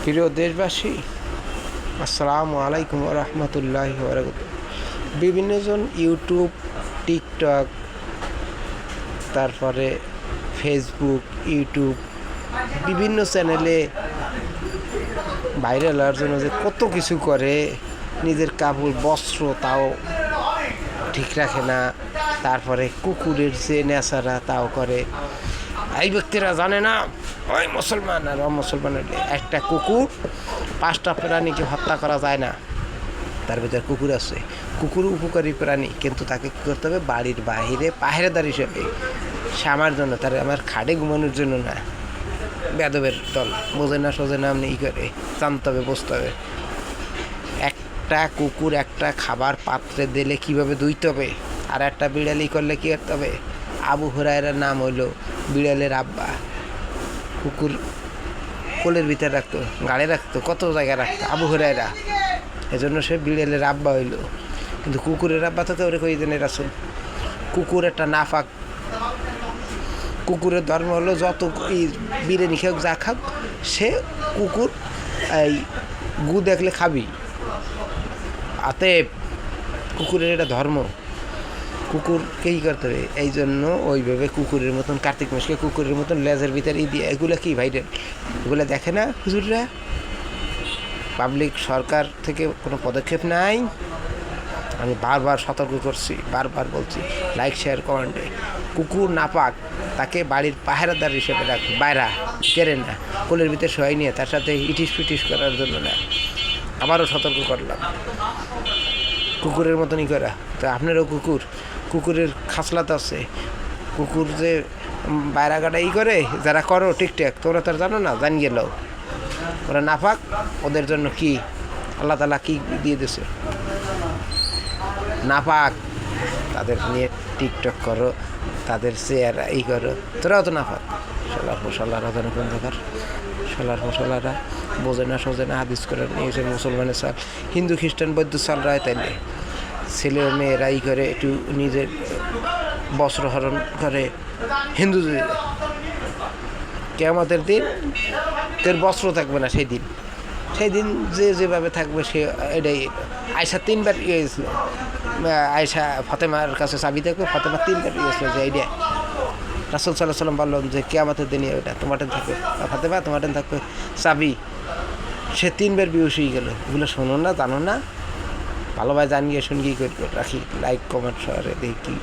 প্রিয় দেশবাসী, আসসালামু আলাইকুম রহমতুল্লাহি ওয়া বারাকাতুহু। বিভিন্নজন ইউটিউব, টিকটক, তারপরে ফেসবুক, ইউটিউব বিভিন্ন চ্যানেলে ভাইরাল হওয়ার জন্য যে কত কিছু করে, নিজের কাপড় বস্ত্র তাও ঠিক রাখে না, তারপরে কুকুরের যে নেশারা তাও করে। এই ব্যক্তিরা জানে না ওই মুসলমান আর অমুসলমানের একটা কুকুর 5টা প্রাণীকে হত্যা করা যায় না, তার ভিতরে কুকুর আছে। কুকুর উপকারী প্রাণী, কিন্তু তাকে কী করতে হবে? বাড়ির বাহিরে পাহারেদার হিসেবে, সে আমার জন্য, তার আমার খাটে ঘুমানোর জন্য না। বেদবের দল বোঝে না, সোজে না, আপনি ই করে জানতে হবে, বুঝতে হবে। একটা কুকুর একটা খাবার পাত্রে দিলে কীভাবে ধুইতে হবে, আর একটা বিড়ালি করলে কী করতে হবে? আবু হুরায়রার নাম হইলো বিড়ালের আব্বা। কুকুর কোলের ভিতরে রাখতো, গাড়ি রাখতো, কত জায়গায় রাখতো আবু হুরায়রা, এজন্য সে বিড়ালের আব্বা হইল। কিন্তু কুকুরের আব্বা তো ওরে কই দেন রাসূল। কুকুর একটা নাফাক। কুকুরের ধর্ম হলো যত বিরিয়ানি খাক যা খাক, সে কুকুর এই গু দেখলে খাবি। অতএব কুকুরের এটা ধর্ম, কুকুরকেই করতে হবে। এই জন্য ওইভাবে কুকুরের মতন কার্তিক মাসকে কুকুরের মতন লেজের ভিতরে দিয়ে, এগুলো কি ভাইরাল, এগুলো দেখে না হুজুররা? পাবলিক সরকার থেকে কোনো পদক্ষেপ নাই। আমি বারবার সতর্ক করছি, বারবার বলছি, লাইক শেয়ার কমেন্টে। কুকুর নাপাক, তাকে বাড়ির পাহারাদার হিসেবে রাখবে, বাইরা কেড়ে না, কোলের ভিতরে শোয়াই নিয়ে তার সাথে ইটিস পিটিস করার জন্য না। আবারও সতর্ক করলাম, কুকুরের মতনই করা। তো আপনারও কুকুরের খাসলাত আছে। কুকুর যে বাইরা গাড়া করে, যারা করো ঠিকঠাক, তোরা তো জানো না, জান গেল ওরা নাপাক। ওদের জন্য কি আল্লাহ তাআলা কি দিয়ে দিয়েছে? নাপাক। তাদের নিয়ে টিকটক করো, তাদের শেয়ার করো, তোরাও তো নাপাক। শালার মশলারা যেন কোন প্রকার, শালার মশলারা বোঝে না, সোজে না, হাদিস করে নিয়েছে মুসলমানের সাল, হিন্দু খ্রিস্টান বৌদ্ধ সালরায় তাইলে ছেলে মেয়েরা করে একটু নিজের বস্ত্র হরণ করে। হিন্দু কিয়ামতের দিন তোর বস্ত্র থাকবে না, সেই দিন যে যেভাবে থাকবে সে এটাই। আয়সা 3বার গেছিল, আয়সা ফাতেমার কাছে চাবি থাকবে, ফাতেমা 3বার গেছিল যে এইটা রাসূল সাল্লাল্লাহু আলাইহি ওয়াসাল্লাম বললেন যে কিয়ামতের দিনে ওইটা তোমাদের থাকবে, ফাতেমা তোমাদের থাকবে চাবি। সে 3বার বিহুশ হয়ে গেল। এগুলো শোনো না, জানো না, ভালোভাবে জানিয়ে শুনিয়ে রাখি। লাইক কমেন্ট শহরে দেখি।